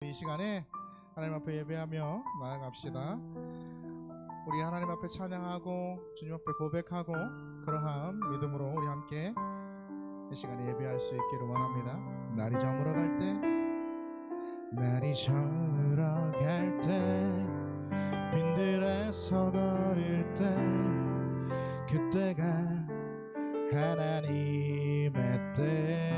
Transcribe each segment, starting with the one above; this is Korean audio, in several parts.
이 시간에 하나님 앞에 예배하며 나아갑시다. 우리 하나님 앞에 찬양하고 주님 앞에 고백하고 그러한 믿음으로 우리 함께 이 시간에 예배할 수 있기를 원합니다. 날이 저물어 갈 때, 날이 저물어 갈 때, 빈들에서 거릴 때, 그때가 하나님의 때,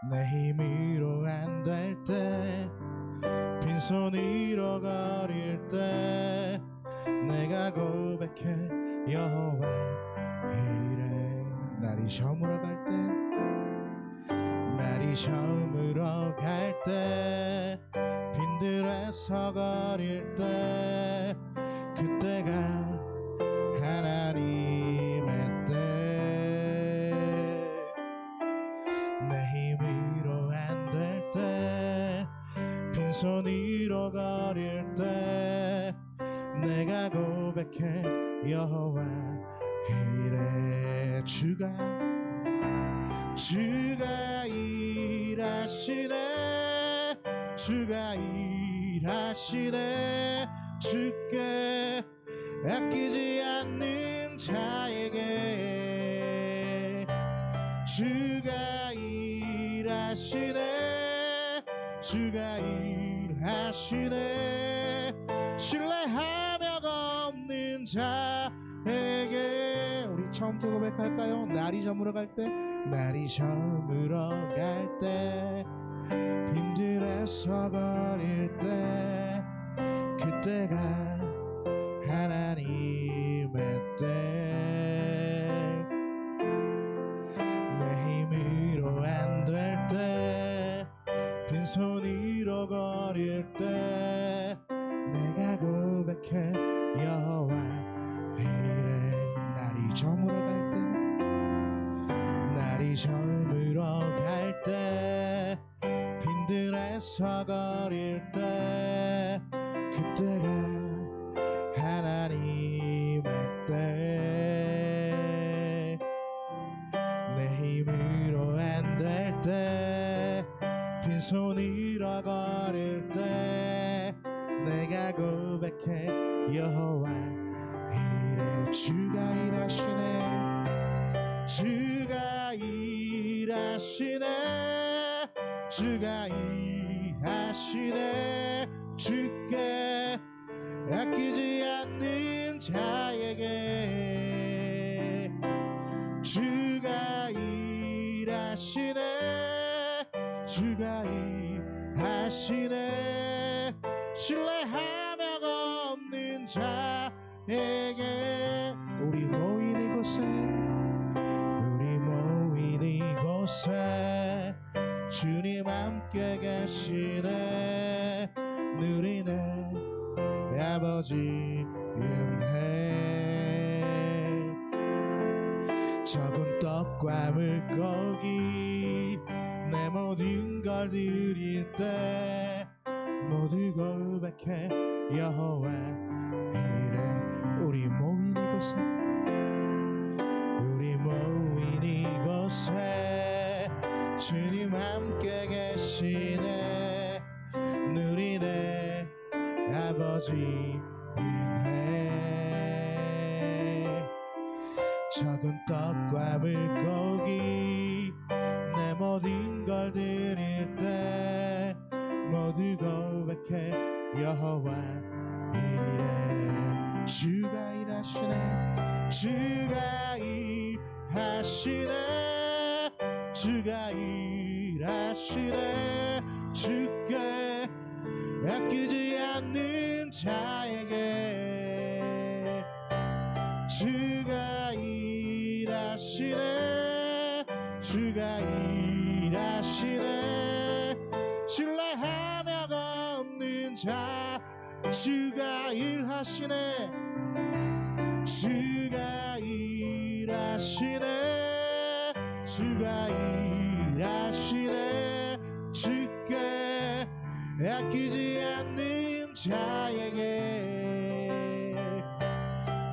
내 힘으로 안 될 때, 빈손으로 거릴 때, 내가 고백해 여호와 이래. 날이 저물어 갈 때, 날이 저물어 갈 때, 빈들에서 거릴 때, 그때가 하나님의 때, 내 힘으로 안 될 때, 빈손으로 거릴 때, 내가 고백해 여호와 이래. 주가 일하시네, 주가 일하시네. 주께 아끼지 않는 자에게 주가 일하시네, 주가 일하시네. 신뢰하며가 없는 자에게. 우리 처음부터 고백할까요? 날이 저물어 갈 때, 날이 저물어 갈 때, 빈들에서 거릴 때, 그때가 하나님의 때, 내 힘으로 안 될 때, 빈손으로 거릴 때, 내가 고백해 여호와 이래. 날이 저물어 갈 때, 날이 저물어 갈 때, 빈들에서 거릴 때, 그때가 하나님의 때, 내 힘으로 안 될 때, 빈손으로 거릴 때, 내가 고백해 여호와 이래. 주가 일하시네, 주가 일하시네, 주가 일하시네. 주께 아끼지 않는 자에게 주가 일하시네, 주가 일하시네. 신뢰하며가 없는 자에게. 우리 모인 이곳에, 우리 모인 이곳에 주님 함께 계시네. 누리네 아버지 은혜. 적은 떡과 물고기 내 모든 걸 드릴 때, 모두 고백해 여호와 이래. 우리 모인 이곳에, 우리 모인 이곳에 주님 함께 계시네. 누리네 아버지 은혜. 적은 떡과 물고기 내 모든 걸 드릴 때, 모두 고백해 여호와 이래. 주가 일하시네, 주가 일하시네, 주가 일하시네. 주께 아끼지 않는 자에게 주가 일하시네, 주가 일하시네. 신뢰하며가 없는 자, 주가 일하시네, 주가 일하시네, 주가 일하시네. 주께 아끼지 않는 자에게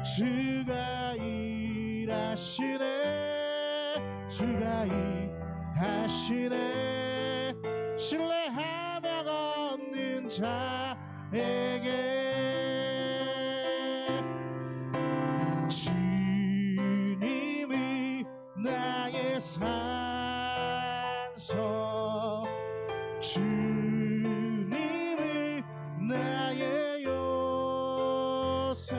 주가 일하시네, 주가 일하시네. 자에게 주님이 나의 산소 주님이 나의 요새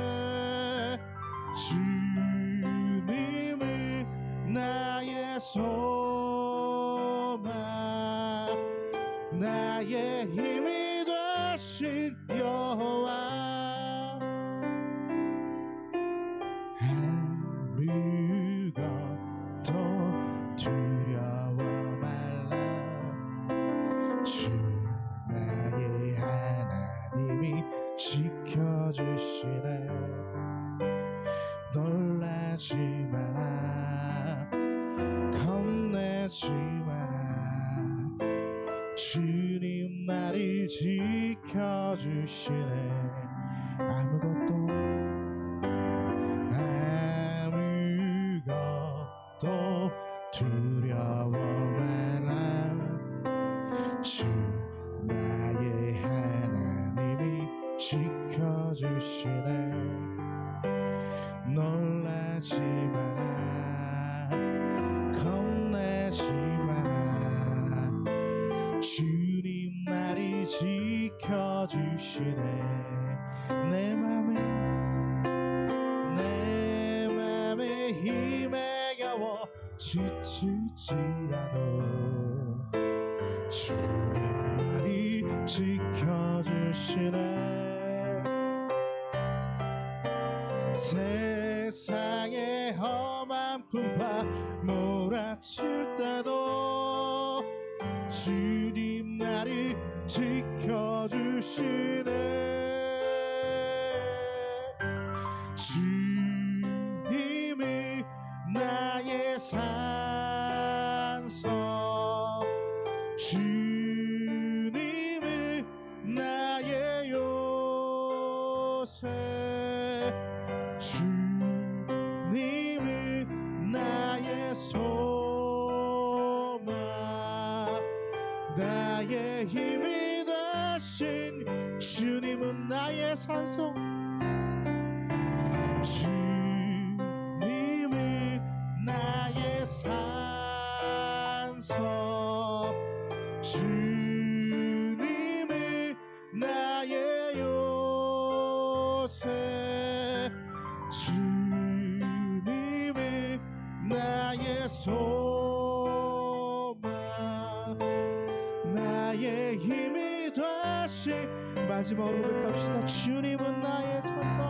주님이 나의 소망 나의 힘이 되신 여호와 아무것도 두려워 말라 주 나의 하나님이 지켜주시네 놀라지 마라 겁내지 마라 주님 나를 지켜주시네 아무것도 두려워 마라 주 나의 하나님이 지켜주시네 놀라지 마라 겁내지 마라 주님 나를 지켜주시네 내 맘에 힘에 겨워 지칠지라도 주님 나를 지켜주시네 세상의 험한 풍파 몰아칠 때도 주님 나를 지켜주시네 주님이 나의 산소 주님이 나의 요새 주님이 나의 소망 나의 힘이 되신 주님은 나의 산소 주님이 나의 산소 주님이 나의 요새 주님이 나의 소망 나의 힘이 되시 마지막으로 고백합시다 주님은 나의 산소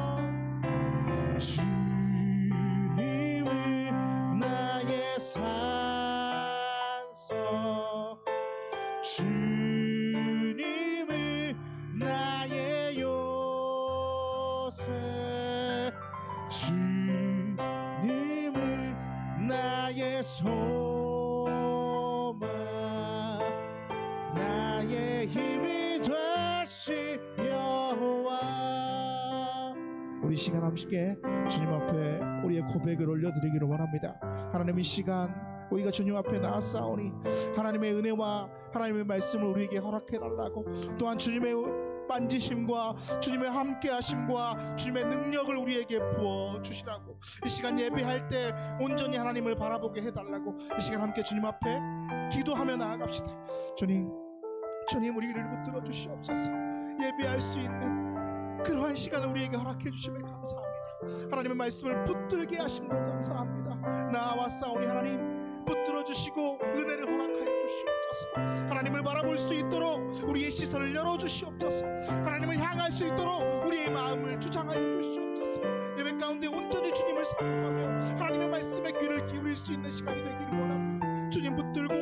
주님이 나의 산소 주님이 나의 요새 주님이 나의 소망 나의 힘이 되시 여호와 우리 시간 함께 주님 앞에 우리의 고백을 올려드리기를 원합니다. 하나님 이 시간 우리가 주님 앞에 나아싸우니 하나님의 은혜와 하나님의 말씀을 우리에게 허락해달라고 또한 주님의 만지심과 주님의 함께하심과 주님의 능력을 우리에게 부어주시라고 이 시간 예배할 때 온전히 하나님을 바라보게 해달라고 이 시간 함께 주님 앞에 기도하며 나아갑시다. 주님 우리를 붙들어 주시옵소서. 예배할 수 있는 그러한 시간을 우리에게 허락해 주시면 감사합니다. 하나님의 말씀을 붙들게 하심도 감사합니다. 나와 싸우니 하나님 붙들어 주시고 은혜를 허락하여 주시옵소서. 하나님을 바라볼 수 있도록 우리의 시선을 열어 주시옵소서. 하나님을 향할 수 있도록 우리의 마음을 주장하여 주시옵소서. 예배 가운데 온전히 주님을 사모하며 하나님의 말씀에 귀를 기울일 수 있는 시간이 되기를 원합니다. 주님 붙들고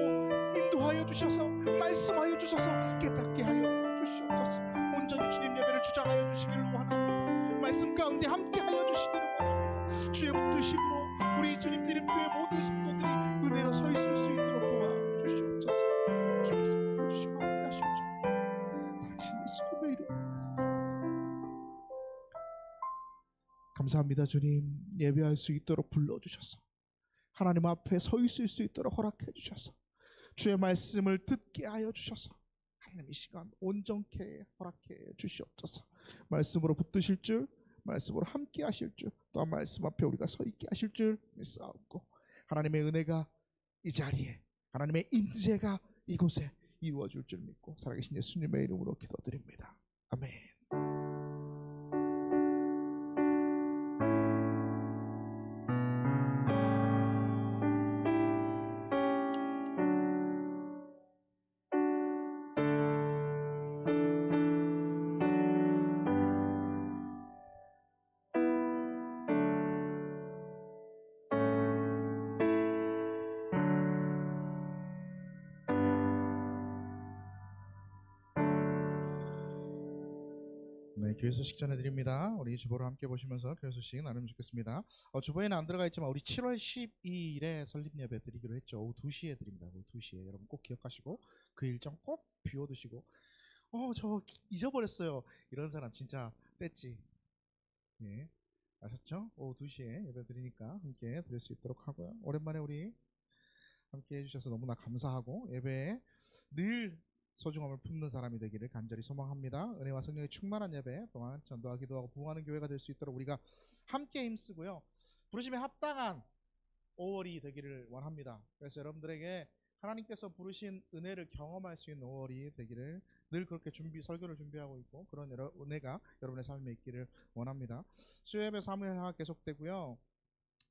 인도하여 주셔서 말씀하여 주셔서 깨닫게 하여 주시옵소서. 온전히 주님 예배를 주장하여 주시기를 원합니다. 말씀 가운데 함께하여 주시기를 원합니다. 주의 붙드심으로 우리 주님 기름교회 모든 성도들이 은혜로 서 있을 수 있도록 도와주시옵소서. 주께서 주시고 하시옵소서. 당신 예수님의 이름 감사합니다. 주님 예배할 수 있도록 불러주셔서 하나님 앞에 서 있을 수 있도록 허락해 주셔서 주의 말씀을 듣게 하여 주셔서 하나님 이 시간 온전케 허락해 주시옵소서. 말씀으로 붙드실 줄, 말씀으로 함께 하실 줄, 또한 말씀 앞에 우리가 서 있게 하실 줄 믿사옵고, 하나님의 은혜가 이 자리에, 하나님의 임재가 이곳에 이루어질 줄 믿고 살아계신 예수님의 이름으로 기도드립니다. 아멘. 네, 교회 소식 전해드립니다. 우리 주보를 함께 보시면서 교회 소식 나누면 좋겠습니다. 주보에는 안 들어가 있지만 우리 7월 12일에 설립 예배 드리기로 했죠. 오후 2시에 드립니다. 오후 2시에 여러분 꼭 기억하시고 그 일정 꼭 비워두시고, 저 잊어버렸어요, 이런 사람 진짜 뺐지. 예, 아셨죠? 오후 2시에 예배 드리니까 함께 드릴 수 있도록 하고요. 오랜만에 우리 함께 해주셔서 너무나 감사하고, 예배에 늘 소중함을 품는 사람이 되기를 간절히 소망합니다. 은혜와 성령의 충만한 예배 동안 전도와 기도하고 부흥하는 교회가 될 수 있도록 우리가 함께 힘쓰고요. 부르심에 합당한 5월이 되기를 원합니다. 그래서 여러분들에게 하나님께서 부르신 은혜를 경험할 수 있는 5월이 되기를 늘 그렇게 설교를 준비하고 있고, 그런 은혜가 여러분의 삶에 있기를 원합니다. 수요예배 사무회가 계속되고요.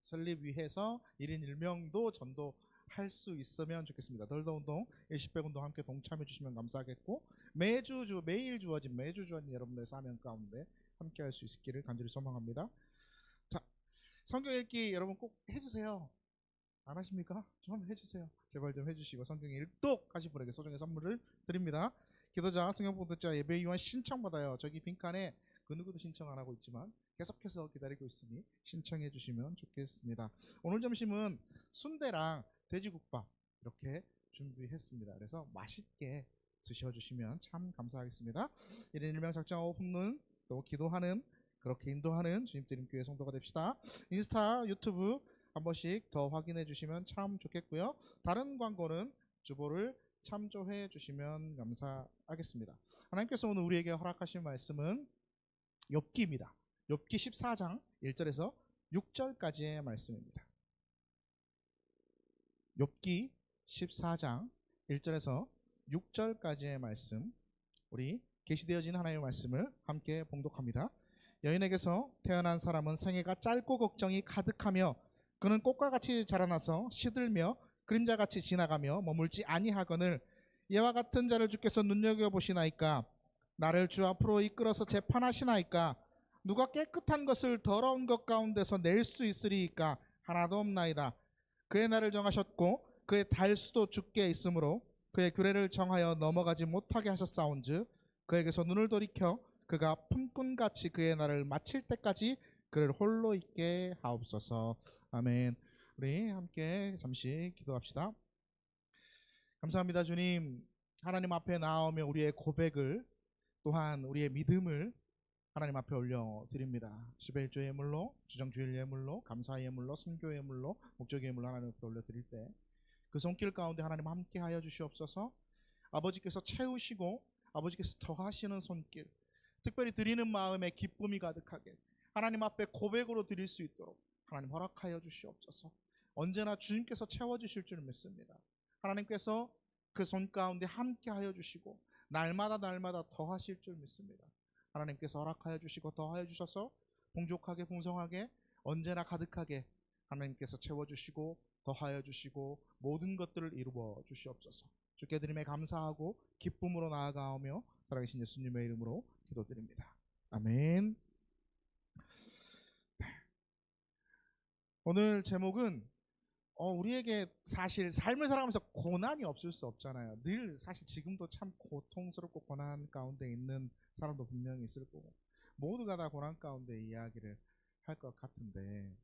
설립위해서 1인 1명도 전도할 수 있으면 좋겠습니다. 덜더 운동, 일시백 운동 함께 동참해 주시면 감사하겠고, 매일 주어진 여러분들의 사명 가운데 함께 할 수 있기를 간절히 소망합니다. 자, 성경 읽기 여러분 꼭 해주세요. 안 하십니까? 좀 해주세요. 제발 좀 해주시고, 성경 읽독 하신 분에게 소정의 선물을 드립니다. 기도자, 성경 봉독자, 예배위원 신청받아요. 저기 빈칸에 그 누구도 신청 안 하고 있지만 계속해서 기다리고 있으니 신청해 주시면 좋겠습니다. 오늘 점심은 순대랑 돼지국밥 이렇게 준비했습니다. 그래서 맛있게 드셔주시면 참 감사하겠습니다. 1인 1명 작정하고 품는, 또 기도하는, 그렇게 인도하는 주님드림교회 성도가 됩시다. 인스타, 유튜브 한 번씩 더 확인해 주시면 참 좋겠고요. 다른 광고는 주보를 참조해 주시면 감사하겠습니다. 하나님께서 오늘 우리에게 허락하신 말씀은 욥기입니다. 욥기 14장 1절에서 6절까지의 말씀입니다. 욥기 14장 1절에서 6절까지의 말씀, 우리 계시되어진 하나님의 말씀을 함께 봉독합니다. 여인에게서 태어난 사람은 생애가 짧고 걱정이 가득하며, 그는 꽃과 같이 자라나서 시들며 그림자같이 지나가며 머물지 아니하거늘, 이와 같은 자를 주께서 눈여겨보시나이까? 나를 주 앞으로 이끌어서 재판하시나이까? 누가 깨끗한 것을 더러운 것 가운데서 낼 수 있으리이까? 하나도 없나이다. 그의 날을 정하셨고 그의 달수도 주께 있으므로 그의 규례를 정하여 넘어가지 못하게 하셨사온즉, 그에게서 눈을 돌이켜 그가 품꾼같이 그의 날을 마칠 때까지 그를 홀로 있게 하옵소서. 아멘. 우리 함께 잠시 기도합시다. 감사합니다. 주님, 하나님 앞에 나오며 우리의 고백을, 또한 우리의 믿음을 하나님 앞에 올려드립니다. 11조 예물로, 주정주일 예물로, 감사 예물로, 선교 예물로, 목적 예물로 하나님 앞에 올려드릴 때 그 손길 가운데 하나님 함께 하여 주시옵소서. 아버지께서 채우시고 아버지께서 더하시는 손길, 특별히 드리는 마음에 기쁨이 가득하게 하나님 앞에 고백으로 드릴 수 있도록 하나님 허락하여 주시옵소서. 언제나 주님께서 채워주실 줄 믿습니다. 하나님께서 그 손 가운데 함께 하여 주시고 날마다 더하실 줄 믿습니다. 하나님께서 허락하여 주시고 더하여 주셔서 풍족하게 풍성하게 언제나 가득하게 하나님께서 채워주시고 더하여 주시고 모든 것들을 이루어 주시옵소서. 주께 드림에 감사하고 기쁨으로 나아가오며 살아계신 예수님의 이름으로 기도드립니다. 아멘. 오늘 제목은 우리에게 사실 삶을 살아가면서 고난이 없을 수 없잖아요. 늘 사실 지금도 참 고통스럽고 고난 가운데 있는 사람도 분명히 있을 거고, 모두가 다 고난 가운데 이야기를 할 것 같은데,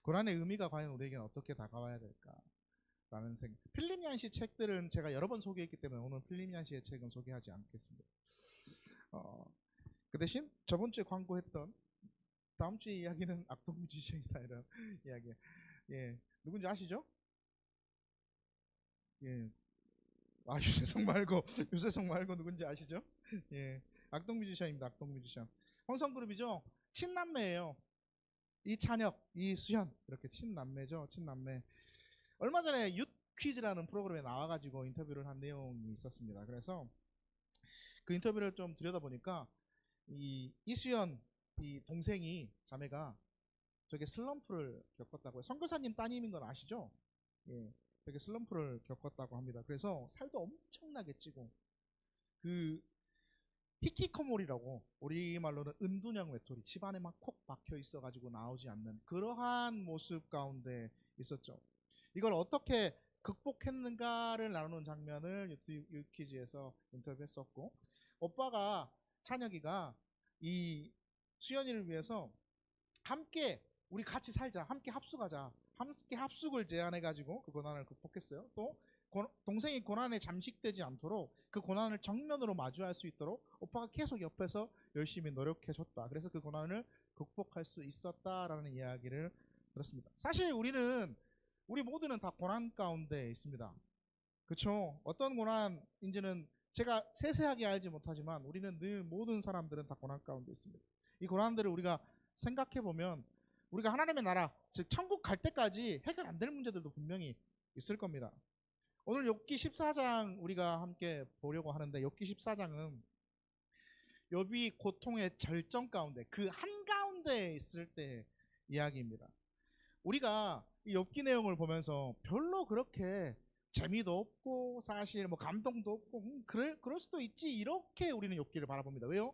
고난의 의미가 과연 우리에게는 어떻게 다가와야 될까라는 생각. 필립 얀시 책들은 제가 여러 번 소개했기 때문에 오늘 필립 얀시의 책은 소개하지 않겠습니다. 그 대신 저번 주에 광고했던 다음 주의 이야기는 악동 뮤지션이다, 이런 이야기. 예, 누군지 아시죠? 예, 아, 유재석 말고 유재석 말고 누군지 아시죠? 예, 악동 뮤지션입니다. 악동 뮤지션. 홍성그룹이죠. 친남매예요. 이찬혁, 이수현 이렇게 친남매죠. 친남매. 얼마 전에 윷 퀴즈라는 프로그램에 나와가지고 인터뷰를 한 내용이 있었습니다. 그래서 그 인터뷰를 좀 들여다보니까 이 이수연 이 동생이 자매가 저게 슬럼프를 겪었다고요. 선교사님 따님인 건 아시죠? 예, 되게 슬럼프를 겪었다고 합니다. 그래서 살도 엄청나게 찌고 그 히키코모리라고 우리말로는 은둔형 외톨이 집안에 막 콕 박혀 있어가지고 나오지 않는 그러한 모습 가운데 있었죠. 이걸 어떻게 극복했는가를 나누는 장면을 유퀴즈에서 인터뷰했었고 오빠가 찬혁이가 이 수연이를 위해서 함께 우리 같이 살자 함께 합숙하자 함께 합숙을 제안해가지고 그 고난을 극복했어요. 또 동생이 고난에 잠식되지 않도록 그 고난을 정면으로 마주할 수 있도록 오빠가 계속 옆에서 열심히 노력해줬다. 그래서 그 고난을 극복할 수 있었다라는 이야기를 들었습니다. 사실 우리 모두는 다 고난 가운데 있습니다. 그렇죠? 어떤 고난인지는 제가 세세하게 알지 못하지만 우리는 늘 모든 사람들은 다 고난 가운데 있습니다. 이 고난들을 우리가 생각해 보면 우리가 하나님의 나라, 즉 천국 갈 때까지 해결 안 될 문제들도 분명히 있을 겁니다. 오늘 욥기 14장 우리가 함께 보려고 하는데 욥기 14장은 욥이 고통의 절정 가운데 그 한가운데 있을 때 이야기입니다. 우리가 이 욥기 내용을 보면서 별로 그렇게 재미도 없고 사실 뭐 감동도 없고 그럴 수도 있지 이렇게 우리는 욥기를 바라봅니다. 왜요?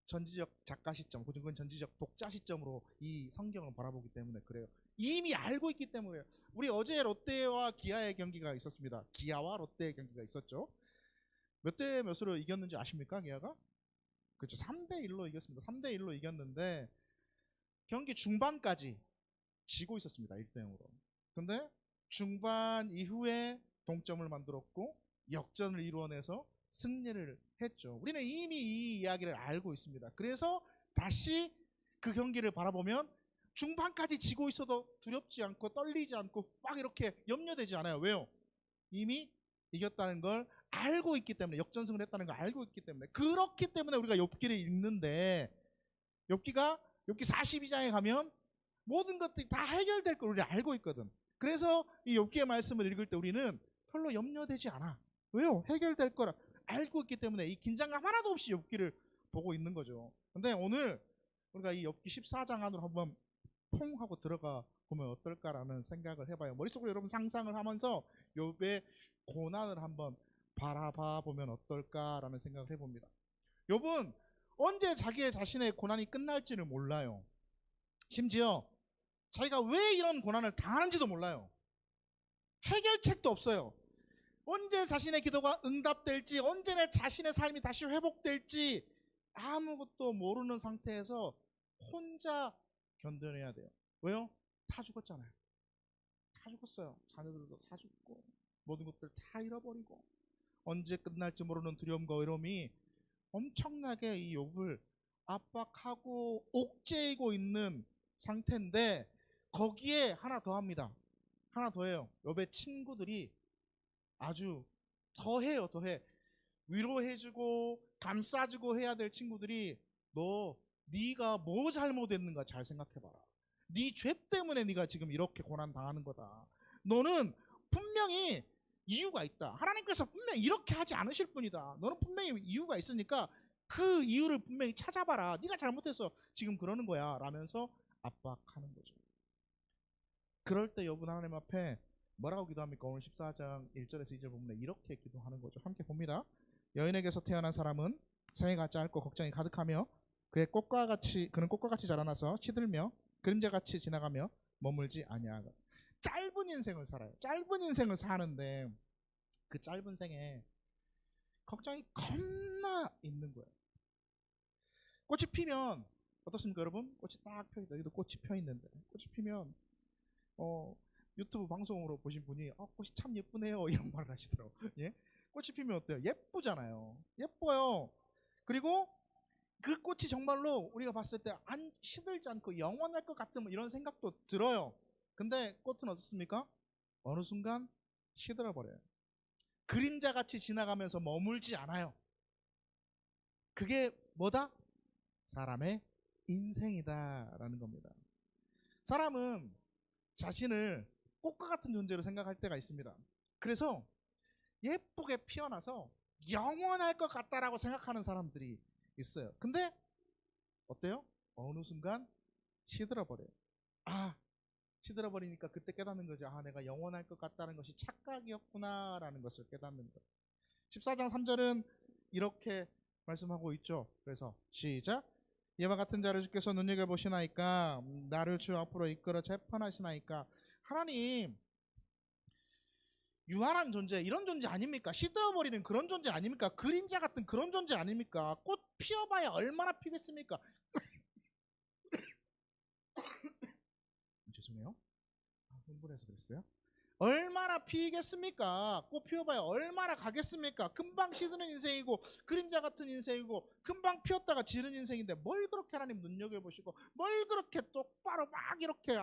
전지적 작가 시점, 그건 전지적 독자 시점으로 이 성경을 바라보기 때문에 그래요. 이미 알고 있기 때문에. 우리 어제 롯데와 기아의 경기가 있었습니다. 기아와 롯데의 경기가 있었죠. 몇 대 몇으로 이겼는지 아십니까? 기아가? 그렇죠. 3대1로 이겼습니다. 3대1로 이겼는데 경기 중반까지 지고 있었습니다. 1대0으로. 근데 중반 이후에 동점을 만들었고 역전을 이루어내서 승리를 했죠. 우리는 이미 이 이야기를 알고 있습니다. 그래서 다시 그 경기를 바라보면 중반까지 지고 있어도 두렵지 않고 떨리지 않고 막 이렇게 염려되지 않아요. 왜요? 이미 이겼다는 걸 알고 있기 때문에, 역전승을 했다는 걸 알고 있기 때문에. 그렇기 때문에 우리가 욥기를 읽는데 욥기 42장에 가면 모든 것들이 다 해결될 걸 우리가 알고 있거든. 그래서 이 욥기의 말씀을 읽을 때 우리는 별로 염려되지 않아. 왜요? 해결될 거라 알고 있기 때문에 이 긴장감 하나도 없이 욥기를 보고 있는 거죠. 근데 오늘 우리가 이 욥기 14장 안으로 한번 퐁 하고 들어가 보면 어떨까라는 생각을 해봐요. 머릿속으로 여러분 상상을 하면서 욥의 고난을 한번 바라봐 보면 어떨까라는 생각을 해봅니다. 욥은 언제 자기의 자신의 고난이 끝날지를 몰라요. 심지어 자기가 왜 이런 고난을 당하는지도 몰라요. 해결책도 없어요. 언제 자신의 기도가 응답될지, 언제 내 자신의 삶이 다시 회복될지 아무것도 모르는 상태에서 혼자 견뎌내야 돼요. 왜요? 다 죽었잖아요. 다 죽었어요. 자녀들도 다 죽고 모든 것들 다 잃어버리고 언제 끝날지 모르는 두려움과 외로움이 엄청나게 이 욥을 압박하고 옥죄이고 있는 상태인데 거기에 하나 더 합니다. 하나 더 해요. 욥의 친구들이 아주 더해요. 더해. 위로해주고 감싸주고 해야 될 친구들이 네가 뭐 잘못했는가 잘 생각해봐라. 네 죄 때문에 네가 지금 이렇게 고난 당하는 거다. 너는 분명히 이유가 있다. 하나님께서 분명히 이렇게 하지 않으실 뿐이다. 너는 분명히 이유가 있으니까 그 이유를 분명히 찾아봐라. 네가 잘못해서 지금 그러는 거야 라면서 압박하는 거죠. 그럴 때 욥은 하나님 앞에 뭐라고 기도합니까? 오늘 14장 1절에서 2절 보면 이렇게 기도하는 거죠. 함께 봅니다. 여인에게서 태어난 사람은 생애가 짧고 걱정이 가득하며 그는 꽃과 같이 자라나서 시들며 그림자같이 지나가며 머물지 아니하고. 짧은 인생을 살아요. 짧은 인생을 사는데 그 짧은 생에 걱정이 겁나 있는 거예요. 꽃이 피면 어떻습니까 여러분? 꽃이 딱 펴있다. 여기도 꽃이 펴있는데 꽃이 피면 유튜브 방송으로 보신 분이 꽃이 참 예쁘네요 이런 말을 하시더라고요. 예? 꽃이 피면 어때요? 예쁘잖아요. 예뻐요. 그리고 그 꽃이 정말로 우리가 봤을 때 시들지 않고 영원할 것 같은 이런 생각도 들어요. 근데 꽃은 어떻습니까? 어느 순간 시들어 버려요. 그림자같이 지나가면서 머물지 않아요. 그게 뭐다? 사람의 인생이다라는 겁니다. 사람은 자신을 꽃과 같은 존재로 생각할 때가 있습니다. 그래서 예쁘게 피어나서 영원할 것 같다라고 생각하는 사람들이 있어요. 근데 어때요? 어느 순간 시들어버려요. 시들어버리니까 그때 깨닫는 거죠. 내가 영원할 것 같다는 것이 착각이었구나라는 것을 깨닫는 거예요. 14장 3절은 이렇게 말씀하고 있죠. 그래서 시작. 이와 같은 자를 주께서 눈여겨보시나이까, 나를 주 앞으로 이끌어 재판하시나이까. 하나님, 유한한 존재, 이런 존재 아닙니까? 시들어버리는 그런 존재 아닙니까? 그림자 같은 그런 존재 아닙니까? 꽃 피어봐야 얼마나 피겠습니까? 죄송해요. 흥분해서 그랬어요. 얼마나 피겠습니까? 꽃 피워봐야 얼마나 가겠습니까? 금방 시드는 인생이고 그림자 같은 인생이고 금방 피었다가 지는 인생인데 뭘 그렇게 하나님 눈여겨보시고 뭘 그렇게 똑바로 막 이렇게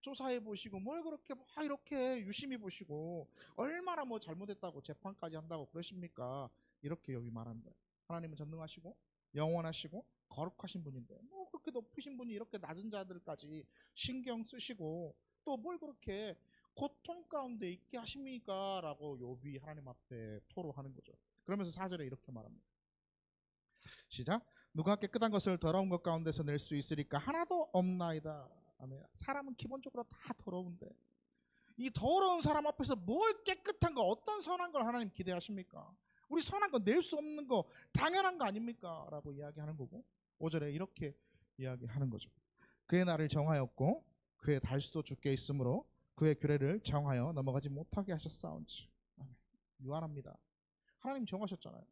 조사해 보시고 뭘 그렇게 막 이렇게 유심히 보시고 얼마나 뭐 잘못했다고 재판까지 한다고 그러십니까? 이렇게 여기 말하는 거예요. 하나님은 전능하시고 영원하시고 거룩하신 분인데 뭐 그렇게 높으신 분이 이렇게 낮은 자들까지 신경 쓰시고 또 뭘 그렇게 고통 가운데 있게 하십니까? 라고 욥이 하나님 앞에 토로하는 거죠. 그러면서 4절에 이렇게 말합니다. 시작. 누가 깨끗한 것을 더러운 것 가운데서 낼 수 있으리까? 하나도 없나이다. 아멘. 사람은 기본적으로 다 더러운데 이 더러운 사람 앞에서 뭘 깨끗한 거, 어떤 선한 걸 하나님 기대하십니까? 우리 선한 거 낼 수 없는 거 당연한 거 아닙니까? 라고 이야기하는 거고 5절에 이렇게 이야기하는 거죠. 그의 날을 정하였고 그의 달수도 주께 있으므로 그의 규례를 정하여 넘어가지 못하게 하셨사온지. 유한합니다. 하나님 정하셨잖아요.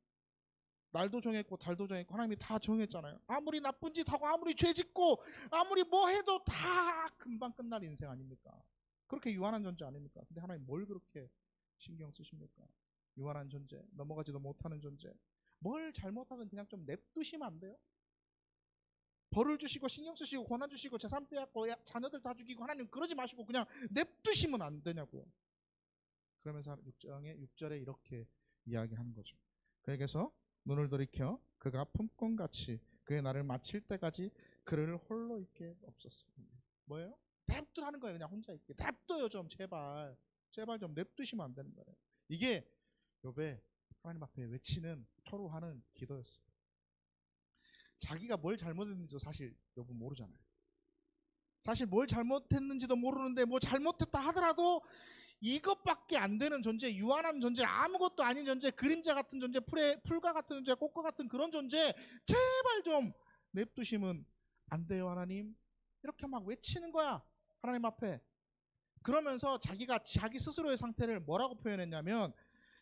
날도 정했고 달도 정했고 하나님이 다 정했잖아요. 아무리 나쁜 짓 하고 아무리 죄 짓고 아무리 뭐 해도 다 금방 끝날 인생 아닙니까? 그렇게 유한한 존재 아닙니까? 근데 하나님 뭘 그렇게 신경 쓰십니까? 유한한 존재, 넘어가지도 못하는 존재, 뭘 잘못하든 그냥 좀 냅두시면 안 돼요? 벌을 주시고 신경 쓰시고 권한 주시고 재산 빼앗고 자녀들 다 죽이고 하나님 그러지 마시고 그냥 냅두시면 안 되냐고요. 그러면서 6절에 이렇게 이야기하는 거죠. 그에게서 눈을 돌이켜 그가 품꾼같이 그의 날을 마칠 때까지 그를 홀로 있게 없었습니다. 뭐예요? 냅두라는 거예요. 그냥 혼자 있게 냅둬요. 좀 제발 좀 냅두시면 안 되는 거예요. 이게 욥의 하나님 앞에 외치는 토로하는 기도였어요. 자기가 뭘 잘못했는지도 사실 욥은 모르잖아요. 사실 뭘 잘못했는지도 모르는데 뭐 잘못했다 하더라도 이것밖에 안 되는 존재, 유한한 존재, 아무것도 아닌 존재, 그림자 같은 존재, 풀과 같은 존재, 꽃과 같은 그런 존재 제발 좀 냅두시면 안 돼요 하나님. 이렇게 막 외치는 거야 하나님 앞에. 그러면서 자기가 자기 스스로의 상태를 뭐라고 표현했냐면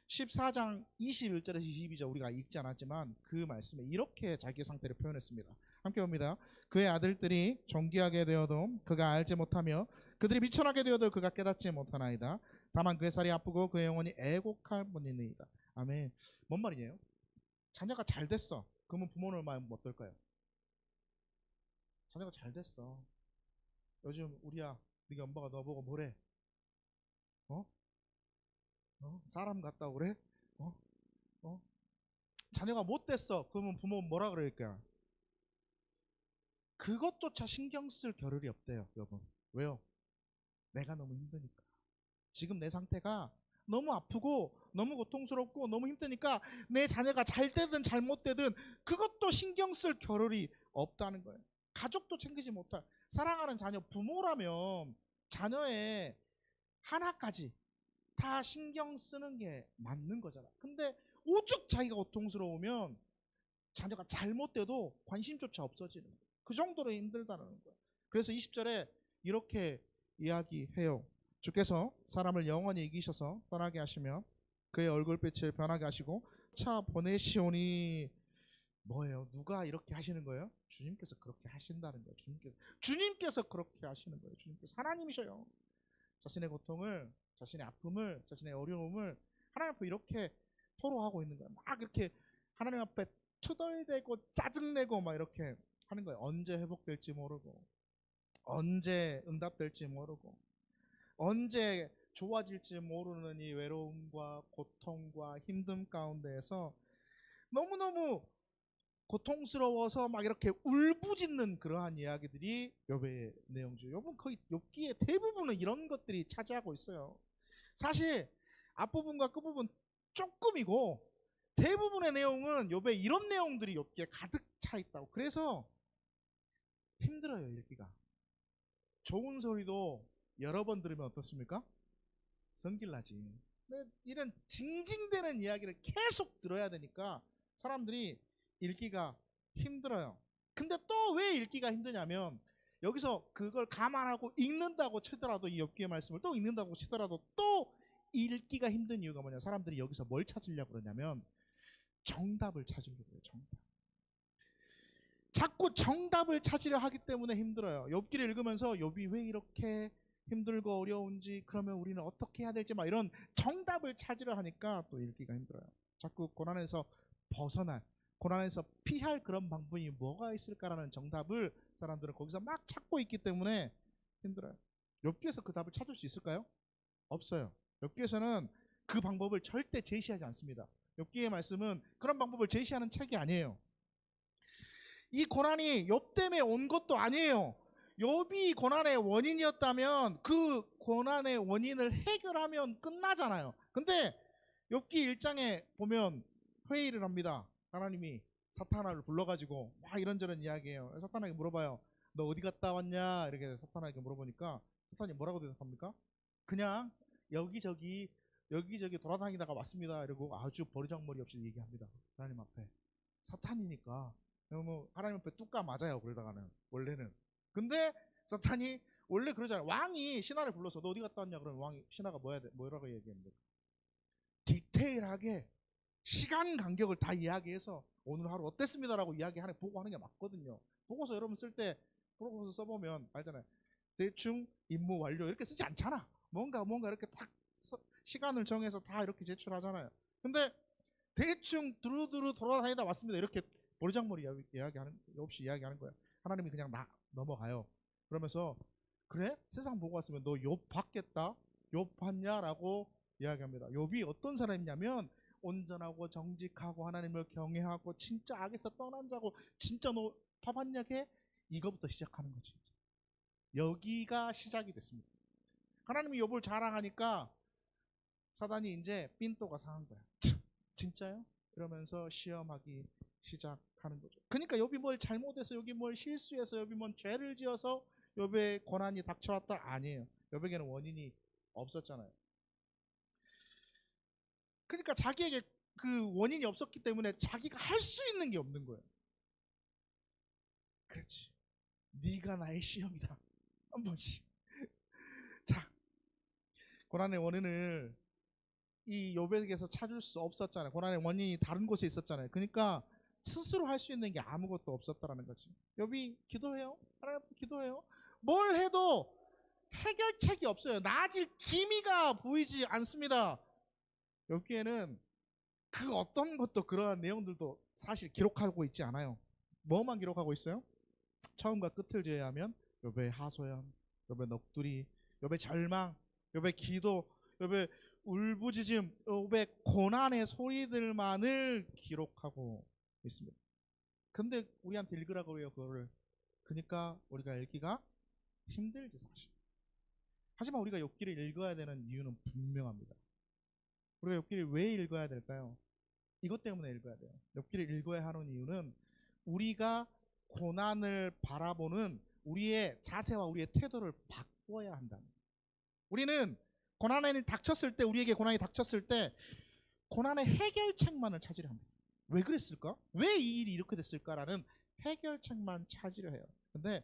14장 21절에서 22절 우리가 읽지 않았지만 그 말씀에 이렇게 자기 상태를 표현했습니다. 함께 봅니다. 그의 아들들이 존귀하게 되어도 그가 알지 못하며 그들이 미천하게 되어도 그가 깨닫지 못하나이다. 다만 그의 살이 아프고 그의 영혼이 애곡할 뿐이니이다. 아멘. 뭔 말이에요? 자녀가 잘 됐어. 그러면 부모는 마음 어떨까요? 자녀가 잘 됐어. 요즘 우리야 네가 엄마가 너 보고 뭐래? 사람 같다고 그래? 자녀가 못 됐어. 그러면 부모는 뭐라 그럴까요? 그것조차 신경 쓸 겨를이 없대요, 여러분. 왜요? 내가 너무 힘드니까. 지금 내 상태가 너무 아프고 너무 고통스럽고 너무 힘드니까 내 자녀가 잘 되든 잘못되든 그것도 신경 쓸 겨를이 없다는 거예요. 가족도 챙기지 못할. 사랑하는 자녀, 부모라면 자녀의 하나까지 다 신경 쓰는 게 맞는 거잖아. 근데 오죽 자기가 고통스러우면 자녀가 잘못돼도 관심조차 없어지는 거예요. 그 정도로 힘들다는 거예요. 그래서 20절에 이렇게 이야기해요. 주께서 사람을 영원히 이기셔서 떠나게 하시며 그의 얼굴빛을 변하게 하시고 차 보내시오니. 뭐예요? 누가 이렇게 하시는 거예요? 주님께서 그렇게 하신다는 거예요. 주님께서 그렇게 하시는 거예요. 주님께서 하나님이셔요. 자신의 고통을, 자신의 아픔을, 자신의 어려움을 하나님 앞에 이렇게 토로하고 있는 거예요. 막 이렇게 하나님 앞에 투덜대고 짜증내고 막 이렇게 하는 거예요. 언제 회복될지 모르고, 언제 응답될지 모르고, 언제 좋아질지 모르는 이 외로움과 고통과 힘듦 가운데에서 너무너무 고통스러워서 막 이렇게 울부짖는 그러한 이야기들이 욥의 내용이죠. 욥은 거의 욥기의 대부분은 이런 것들이 차지하고 있어요. 사실 앞부분과 끝부분 조금이고 대부분의 내용은 욥의 이런 내용들이 욥기에 가득 차 있다고. 그래서 힘들어요, 읽기가. 좋은 소리도 여러 번 들으면 어떻습니까? 성질나지. 근데 이런 징징대는 이야기를 계속 들어야 되니까 사람들이 읽기가 힘들어요. 근데 또 왜 읽기가 힘드냐면 여기서 그걸 감안하고 읽는다고 치더라도 이 욥기의 말씀을 또 읽는다고 치더라도 또 읽기가 힘든 이유가 뭐냐? 사람들이 여기서 뭘 찾으려고 그러냐면 정답을 찾으려고 그래요. 정답. 자꾸 정답을 찾으려 하기 때문에 힘들어요. 욥기를 읽으면서 욥이 왜 이렇게 힘들고 어려운지, 그러면 우리는 어떻게 해야 될지 막 이런 정답을 찾으려 하니까 또 읽기가 힘들어요. 자꾸 고난에서 벗어날, 고난에서 피할 그런 방법이 뭐가 있을까라는 정답을 사람들은 거기서 막 찾고 있기 때문에 힘들어요. 욥기에서 그 답을 찾을 수 있을까요? 없어요. 욥기에서는 그 방법을 절대 제시하지 않습니다. 욥기의 말씀은 그런 방법을 제시하는 책이 아니에요. 이 고난이 욥 때문에 온 것도 아니에요. 욥이 고난의 원인이었다면 그 고난의 원인을 해결하면 끝나잖아요. 근데 욥기 1장에 보면 회의를 합니다. 하나님이 사탄을 불러가지고 막 이런저런 이야기해요. 사탄에게 물어봐요. 너 어디 갔다 왔냐? 이렇게 사탄에게 물어보니까 사탄이 뭐라고 대답합니까? 그냥 여기저기 돌아다니다가 왔습니다. 이러고 아주 버르장머리 없이 얘기합니다. 하나님 앞에. 사탄이니까 뭐 하나님 앞에 뚝까 맞아요. 그러다가는 원래는. 근데 사탄이 원래 그러잖아요. 왕이 신하를 불러서 너 어디 갔다 왔냐? 그러면 왕이 신하가 뭐라고 얘기합니까? 디테일하게 시간 간격을 다 이야기해서 오늘 하루 어땠습니다라고 이야기하는 보고하는 게 맞거든요. 보고서 여러분 쓸 때 보고서 써보면 알잖아요. 대충 임무 완료 이렇게 쓰지 않잖아. 뭔가 이렇게 딱 시간을 정해서 다 이렇게 제출하잖아요. 근데 대충 두루두루 돌아다니다 왔습니다. 이렇게 보리장머리 이야기하는 없이 이야기하는 거야. 하나님이 그냥 넘어가요. 그러면서 그래? 세상 보고 왔으면 너 욥 봤겠다? 욥 봤냐라고 이야기합니다. 욥이 어떤 사람이냐면 온전하고 정직하고 하나님을 경외하고 진짜 악에서 떠난 자고 진짜 너 봐봤냐게 이거부터 시작하는 거지. 여기가 시작이 됐습니다. 하나님이 욥을 자랑하니까 사단이 이제 삔또가 상한 거야. 진짜요? 이러면서 시험하기 시작하는 거죠. 그러니까 욥이 뭘 잘못해서, 욥이 뭘 실수해서, 욥이 뭔 죄를 지어서 욥의 고난이 닥쳐왔다? 아니에요. 욥에게는 원인이 없었잖아요. 그러니까 자기에게 그 원인이 없었기 때문에 자기가 할 수 있는 게 없는 거예요. 그렇지. 네가 나의 시험이다. 한 번씩. 자, 고난의 원인을 이 욥에게서 찾을 수 없었잖아요. 고난의 원인이 다른 곳에 있었잖아요. 그러니까 스스로 할 수 있는 게 아무것도 없었다라는 거지. 욥이 기도해요. 하나님 앞에 기도해요. 뭘 해도 해결책이 없어요. 나아질 기미가 보이지 않습니다. 욥기에는 그 어떤 것도 그러한 내용들도 사실 기록하고 있지 않아요. 뭐만 기록하고 있어요? 처음과 끝을 제외하면 욥의 하소연, 욥의 넋두리, 욥의 절망, 욥의 기도, 욥의 울부짖음, 욥의 고난의 소리들만을 기록하고 있습니다. 근데 우리한테 읽으라고 해요, 그거를. 그러니까 우리가 읽기가 힘들지 사실. 하지만 우리가 욥기를 읽어야 되는 이유는 분명합니다. 우리가 욥기를 왜 읽어야 될까요? 이것 때문에 읽어야 돼요. 욥기를 읽어야 하는 이유는 우리가 고난을 바라보는 우리의 자세와 우리의 태도를 바꿔야 한다. 우리는 고난이 닥쳤을 때, 우리에게 고난이 닥쳤을 때 고난의 해결책만을 찾으려 합니다. 왜 그랬을까? 왜 이 일이 이렇게 됐을까라는 해결책만 찾으려 해요. 근데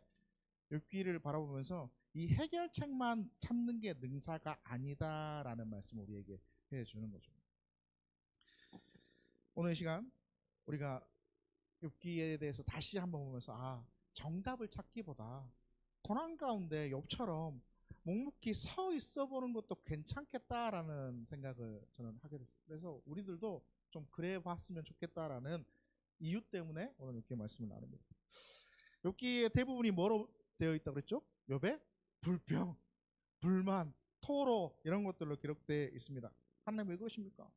욥기를 바라보면서 이 해결책만 찾는 게 능사가 아니다라는 말씀을 우리에게 해주는 거죠. 오늘 이 시간 우리가 욥기에 대해서 다시 한번 보면서 정답을 찾기보다 고난 가운데 욥처럼 묵묵히 서 있어 보는 것도 괜찮겠다라는 생각을 저는 하게 됐어요. 그래서 우리들도 좀 그래 봤으면 좋겠다라는 이유 때문에 오늘 욥기 말씀을 나눕니다. 욥기의 대부분이 뭐로 되어 있다고 그랬죠? 욥의 불평, 불만, 토로 이런 것들로 기록되어 있습니다. 하나님 왜 그러십니까?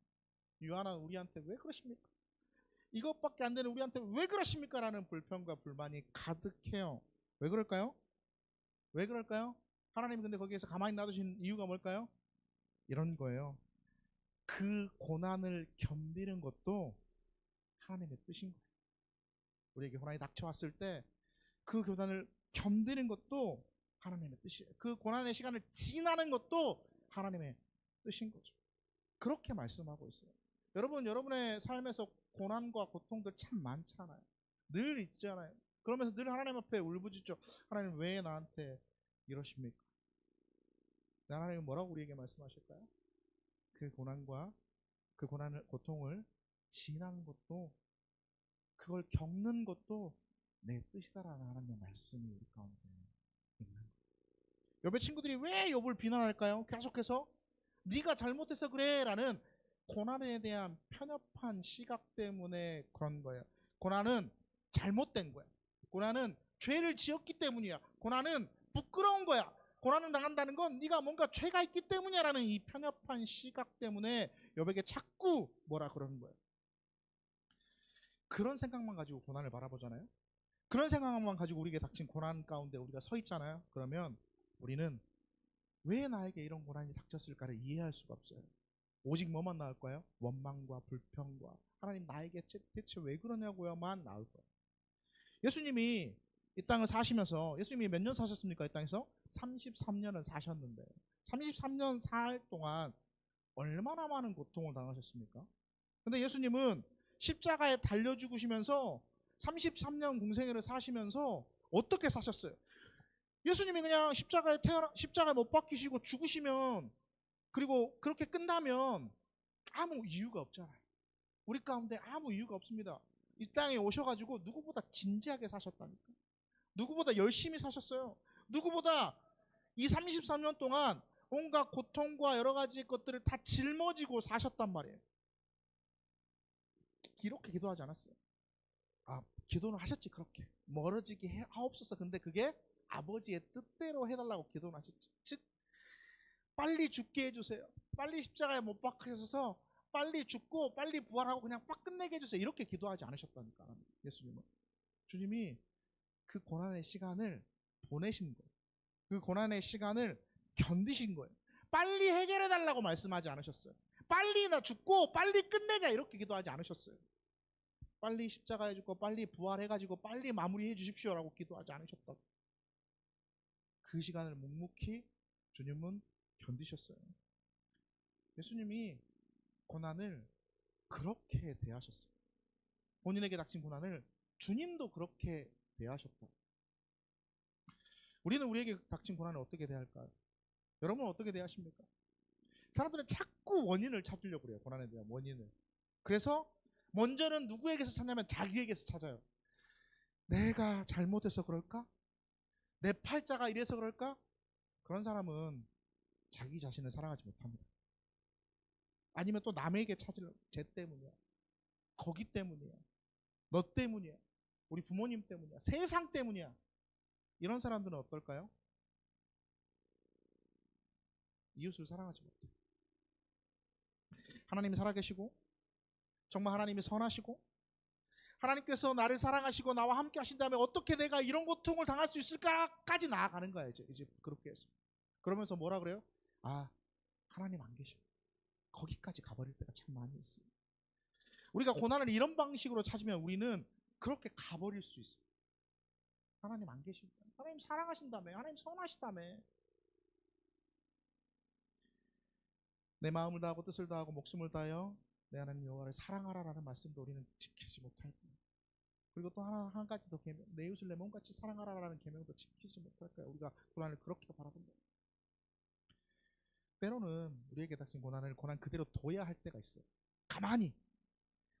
유한한 우리한테 왜 그러십니까? 이것밖에 안 되는 우리한테 왜 그러십니까? 라는 불평과 불만이 가득해요. 왜 그럴까요? 왜 그럴까요? 하나님이 근데 거기에서 가만히 놔두신 이유가 뭘까요? 이런 거예요. 그 고난을 견디는 것도 하나님의 뜻인 거예요. 우리에게 고난이 닥쳐왔을 때 그 고난을 견디는 것도 하나님의 뜻이에요. 그 고난의 시간을 지나는 것도 하나님의 뜻인 거죠. 그렇게 말씀하고 있어요. 여러분, 여러분의 삶에서 고난과 고통들 참 많잖아요. 늘 있잖아요. 그러면서 늘 하나님 앞에 울부짖죠. 하나님 왜 나한테 이러십니까? 하나님은 뭐라고 우리에게 말씀하실까요? 그 고난과 그 고난을, 고통을 지나는 것도, 그걸 겪는 것도 내 뜻이다라는 하나님의 말씀이 우리 가운데 있는 거예요. 욥의 친구들이 왜 욥을 비난할까요? 계속해서 네가 잘못해서 그래 라는 고난에 대한 편협한 시각 때문에 그런 거예요. 고난은 잘못된 거야. 고난은 죄를 지었기 때문이야. 고난은 부끄러운 거야. 고난을 당한다는 건 네가 뭔가 죄가 있기 때문이야 라는 이 편협한 시각 때문에 욥에게 자꾸 뭐라 그러는 거예요. 그런 생각만 가지고 고난을 바라보잖아요. 그런 생각만 가지고 우리에게 닥친 고난 가운데 우리가 서 있잖아요. 그러면 우리는 왜 나에게 이런 고난이 닥쳤을까를 이해할 수가 없어요. 오직 뭐만 나올까요? 원망과 불평과 하나님 나에게 대체 왜 그러냐고요만 나올 거예요. 예수님이 이 땅을 사시면서, 예수님이 몇 년 사셨습니까? 이 땅에서 33년을 사셨는데 33년 살 동안 얼마나 많은 고통을 당하셨습니까? 근데 예수님은 십자가에 달려 죽으시면서 33년 공생애를 사시면서 어떻게 사셨어요? 예수님이 그냥 십자가에 못 박히시고 죽으시면, 그리고 그렇게 끝나면 아무 이유가 없잖아요. 우리 가운데 아무 이유가 없습니다. 이 땅에 오셔가지고 누구보다 진지하게 사셨다니까. 누구보다 열심히 사셨어요. 누구보다 이 33년 동안 온갖 고통과 여러 가지 것들을 다 짊어지고 사셨단 말이에요. 이렇게 기도하지 않았어요. 기도는 하셨지. 그렇게 멀어지게 하옵소서. 근데 그게 아버지의 뜻대로 해달라고 기도는 하셨지. 즉 빨리 죽게 해주세요. 빨리 십자가에 못 박히셔서 빨리 죽고 빨리 부활하고 그냥 빡 끝내게 해주세요. 이렇게 기도하지 않으셨다니까. 예수님은, 주님이 그 고난의 시간을 보내신 거예요. 그 고난의 시간을 견디신 거예요. 빨리 해결해달라고 말씀하지 않으셨어요. 빨리 나 죽고 빨리 끝내자 이렇게 기도하지 않으셨어요. 빨리 십자가에 죽고 빨리 부활해가지고 빨리 마무리해 주십시오라고 기도하지 않으셨다고. 그 시간을 묵묵히 주님은 견디셨어요. 예수님이 고난을 그렇게 대하셨어요. 본인에게 닥친 고난을 주님도 그렇게 대하셨다. 우리는 우리에게 닥친 고난을 어떻게 대할까요? 여러분은 어떻게 대하십니까? 사람들은 자꾸 원인을 찾으려고 그래요. 고난에 대한 원인을. 그래서 먼저는 누구에게서 찾냐면 자기에게서 찾아요. 내가 잘못해서 그럴까? 내 팔자가 이래서 그럴까? 그런 사람은 자기 자신을 사랑하지 못합니다. 아니면 또 남에게 찾으려고. 쟤 때문이야. 거기 때문이야. 너 때문이야. 우리 부모님 때문이야. 세상 때문이야. 이런 사람들은 어떨까요? 이웃을 사랑하지 못해요. 하나님이 살아계시고 정말 하나님이 선하시고 하나님께서 나를 사랑하시고 나와 함께 하신다면 어떻게 내가 이런 고통을 당할 수 있을까까지 나아가는 거야. 이제 그렇게 해서. 그러면서 뭐라 그래요? 하나님 안 계셔. 거기까지 가버릴 때가 참 많이 있어요. 우리가 고난을 이런 방식으로 찾으면 우리는 그렇게 가버릴 수 있어요. 하나님 안 계신다. 하나님 사랑하신다며. 하나님 선하시다며. 내 마음을 다하고 뜻을 다하고 목숨을 다하여 내 하나님 여호와를 사랑하라라는 말씀도 우리는 지키지 못할 거예요. 그리고 또 한 가지 더 계명, 내 이웃을 내 몸같이 사랑하라라는 계명도 지키지 못할 거예요. 우리가 고난을 그렇게 바라본다. 때로는 우리에게 닥친 고난을 고난 그대로 둬야 할 때가 있어요. 가만히.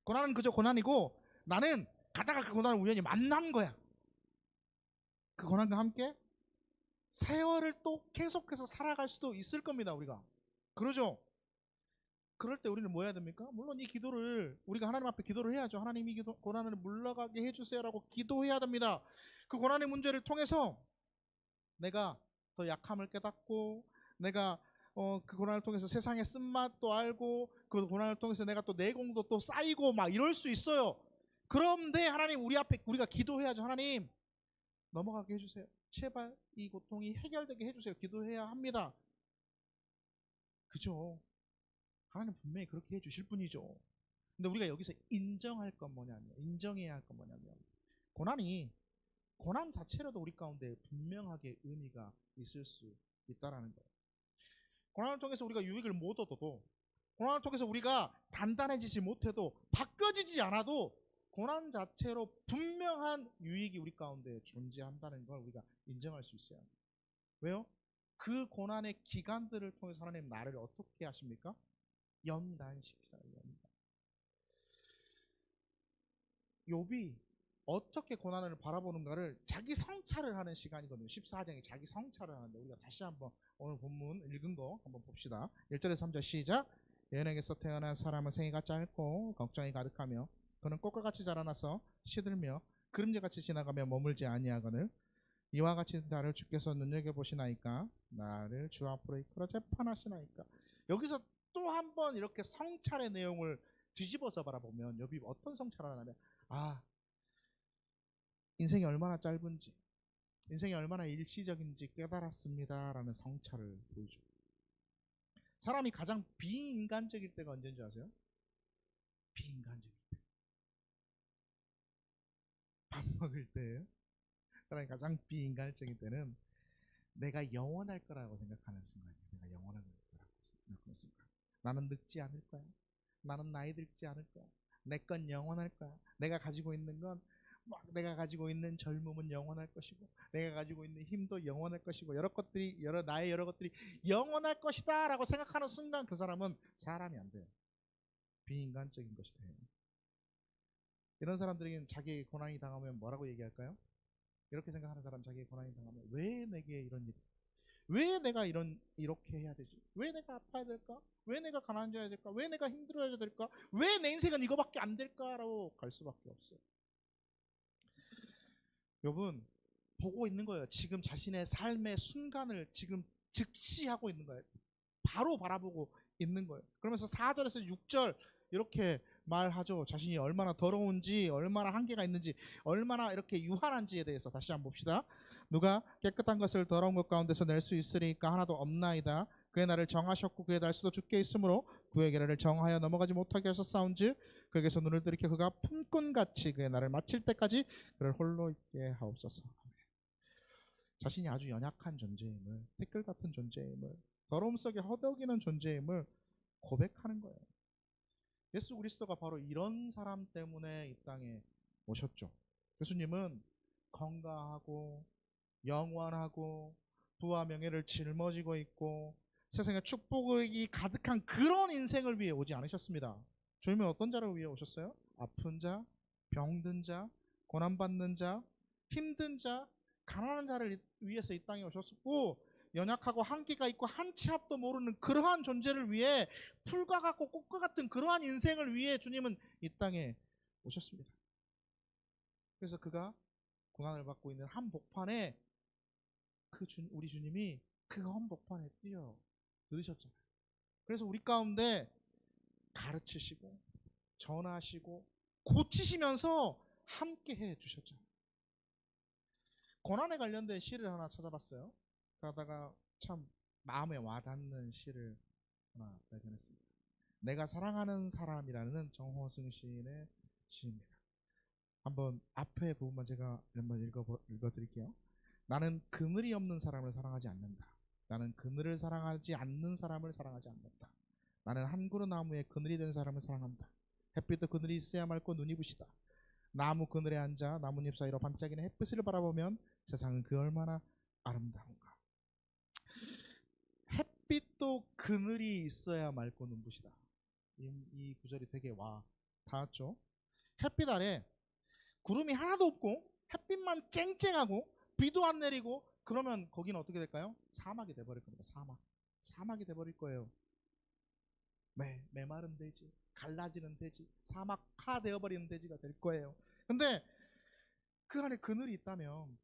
고난은 그저 고난이고 나는 가다가 그 고난을 우연히 만난 거야. 그 고난과 함께 세월을 또 계속해서 살아갈 수도 있을 겁니다. 우리가. 그러죠? 그럴 때 우리는 뭐 해야 됩니까? 물론 이 기도를 우리가 하나님 앞에 기도를 해야죠. 하나님 이 고난을 물러가게 해주세요라고 기도해야 됩니다. 그 고난의 문제를 통해서 내가 더 약함을 깨닫고 내가 그 고난을 통해서 세상의 쓴맛도 알고 그 고난을 통해서 내가 또 내공도 또 쌓이고 막 이럴 수 있어요. 그런데 하나님 우리 앞에 우리가 기도해야죠. 하나님 넘어가게 해주세요. 제발 이 고통이 해결되게 해주세요. 기도해야 합니다. 그죠? 하나님 분명히 그렇게 해주실 분이죠. 근데 우리가 여기서 인정할 건 뭐냐면, 인정해야 할 건 뭐냐면, 고난 자체로도 우리 가운데 분명하게 의미가 있을 수 있다라는 거예요. 고난을 통해서 우리가 유익을 못 얻어도, 고난을 통해서 우리가 단단해지지 못해도, 바뀌어지지 않아도 고난 자체로 분명한 유익이 우리 가운데 존재한다는 걸 우리가 인정할 수 있어요. 왜요? 그 고난의 기간들을 통해서 하나님 나를 어떻게 하십니까? 연단시키잖아요. 연단. 욥이 어떻게 고난을 바라보는가를 자기 성찰을 하는 시간이거든요. 14장에 자기 성찰을 하는데, 우리가 다시 한번 오늘 본문 읽은 거 한번 봅시다. 1절에서 3절 시작. 여인에게서 태어난 사람은 생애가 짧고 걱정이 가득하며 그는 꽃과 같이 자라나서 시들며 그림자같이 지나가며 머물지 아니하거늘 이와 같이 나를 주께서 눈여겨보시나이까 나를 주 앞으로 이끌어 재판하시나이까. 여기서 또 한 번 이렇게 성찰의 내용을 뒤집어서 바라보면 욥이 어떤 성찰을 하냐면, 인생이 얼마나 짧은지, 인생이 얼마나 일시적인지 깨달았습니다 라는 성찰을 보여줘요. 사람이 가장 비인간적일 때가 언제인지 아세요? 비인간적일 때. 밥 먹을 때 사람이 가장 비인간적인 때는 내가 영원할 거라고 생각하는 순간이에요. 내가 영원할 거라고 생각하는 순간. 나는 늙지 않을 거야. 나는 나이 들지 않을 거야. 내 건 영원할 거야. 내가 가지고 있는 건 내가 가지고 있는 젊음은 영원할 것이고, 내가 가지고 있는 힘도 영원할 것이고, 나의 여러 것들이 영원할 것이다 라고 생각하는 순간 그 사람은 사람이 안 돼요. 비인간적인 것이 돼요. 이런 사람들에게는 자기의 고난이 당하면 뭐라고 얘기할까요? 이렇게 생각하는 사람, 자기의 고난이 당하면 왜 내게 이런 일이, 왜 내가 이렇게 해야 되지? 왜 내가 아파야 될까? 왜 내가 가난해져야 될까? 왜 내가 힘들어야 될까? 왜 내 인생은 이거밖에 안 될까라고 갈 수밖에 없어요. 여러분 보고 있는 거예요. 지금 자신의 삶의 순간을 지금 즉시하고 있는 거예요. 바로 바라보고 있는 거예요. 그러면서 4절에서 6절 이렇게 말하죠. 자신이 얼마나 더러운지, 얼마나 한계가 있는지, 얼마나 이렇게 유한한지에 대해서 다시 한번 봅시다. 누가 깨끗한 것을 더러운 것 가운데서 낼 수 있으리까? 하나도 없나이다. 그의 나를 정하셨고 그의 날수도 주께 있으므로 그의 계례를 정하여 넘어가지 못하게 하셨사온즉 그에게서 눈을 들이켜 그가 품꾼같이 그의 날을 마칠 때까지 그를 홀로 있게 하옵소서. 자신이 아주 연약한 존재임을, 티끌 같은 존재임을, 더러움 속에 허덕이는 존재임을 고백하는 거예요. 예수 그리스도가 바로 이런 사람 때문에 이 땅에 오셨죠. 예수님은 건강하고 영원하고 부와 명예를 짊어지고 있고 세상에 축복이 가득한 그런 인생을 위해 오지 않으셨습니다. 주님은 어떤 자를 위해 오셨어요? 아픈 자, 병든 자, 고난받는 자, 힘든 자, 가난한 자를 위해서 이 땅에 오셨고, 연약하고 한계가 있고 한 치 앞도 모르는 그러한 존재를 위해, 풀과 같고 꽃과 같은 그러한 인생을 위해 주님은 이 땅에 오셨습니다. 그래서 그가 고난을 받고 있는 한복판에 우리 주님이 그 한복판에 뛰어 들으셨잖아요. 그래서 우리 가운데 가르치시고 전하시고 고치시면서 함께 해 주셨잖아요. 고난에 관련된 시를 하나 찾아봤어요. 그러다가 참 마음에 와닿는 시를 하나 발견했습니다. 내가 사랑하는 사람이라는 정호승 시인의 시입니다. 한번 앞에 부분만 제가 한번 읽어드릴게요. 나는 그늘이 없는 사람을 사랑하지 않는다. 나는 그늘을 사랑하지 않는 사람을 사랑하지 않는다. 나는 한 그루 나무에 그늘이 된 사람을 사랑한다. 햇빛도 그늘이 있어야 맑고 눈이 부시다. 나무 그늘에 앉아 나뭇잎 사이로 반짝이는 햇빛을 바라보면 세상은 그 얼마나 아름다운가. 햇빛도 그늘이 있어야 맑고 눈부시다. 이 구절이 되게 와 닿았죠. 햇빛 아래 구름이 하나도 없고 햇빛만 쨍쨍하고 비도 안 내리고 그러면 거기는 어떻게 될까요? 사막이 돼버릴 겁니다. 사막이 돼버릴 거예요. 메마른 대지, 갈라지는 대지, 사막화 되어버리는 대지가 될 거예요. 근데 그 안에 그늘이 있다면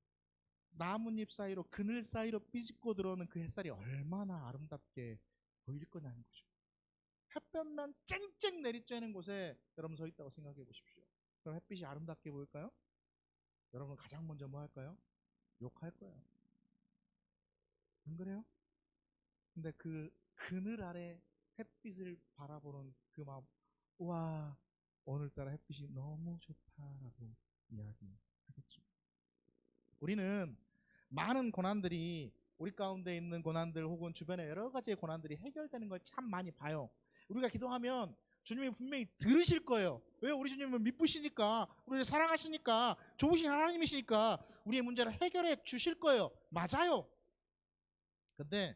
나뭇잎 사이로, 그늘 사이로 삐집고 들어오는 그 햇살이 얼마나 아름답게 보일 거냐는 거죠. 햇볕만 쨍쨍 내리쬐는 곳에 여러분 서 있다고 생각해 보십시오. 그럼 햇빛이 아름답게 보일까요? 여러분 가장 먼저 뭐 할까요? 욕할 거예요. 안 그래요? 근데 그 그늘 아래 햇빛을 바라보는 그 마음, 우와, 오늘따라 햇빛이 너무 좋다라고 이야기하겠죠. 우리는 많은 고난들이, 우리 가운데 있는 고난들 혹은 주변의 여러 가지의 고난들이 해결되는 걸 참 많이 봐요. 우리가 기도하면 주님이 분명히 들으실 거예요. 왜요? 우리 주님은 미쁘시니까, 우리를 사랑하시니까, 좋으신 하나님이시니까 우리의 문제를 해결해 주실 거예요. 맞아요. 근데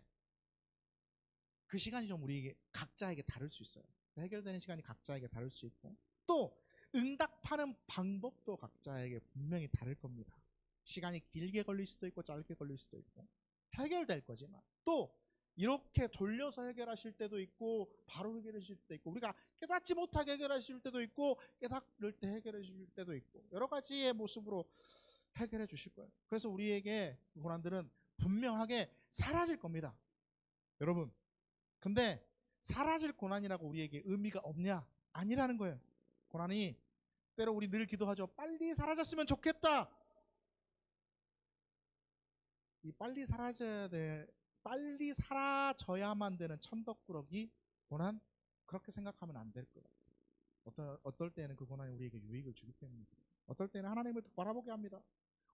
그 시간이 좀 우리에게 각자에게 다를 수 있어요. 해결되는 시간이 각자에게 다를 수 있고, 또 응답하는 방법도 각자에게 분명히 다를 겁니다. 시간이 길게 걸릴 수도 있고 짧게 걸릴 수도 있고, 해결될 거지만 또 이렇게 돌려서 해결하실 때도 있고 바로 해결해 주실 때도 있고, 우리가 깨닫지 못하게 해결해 주실 때도 있고 깨닫을 때 해결해 주실 때도 있고, 여러 가지의 모습으로 해결해 주실 거예요. 그래서 우리에게 고난들은 분명하게 사라질 겁니다. 여러분, 근데 사라질 고난이라고 우리에게 의미가 없냐? 아니라는 거예요. 고난이 때로 우리 늘 기도하죠. 빨리 사라졌으면 좋겠다. 이 빨리 사라져야만 되는 천덕꾸러기 고난, 그렇게 생각하면 안 될 거예요. 어떨 때는 그 고난이 우리에게 유익을 주기 때문입니다. 어떨 때는 하나님을 더 바라보게 합니다.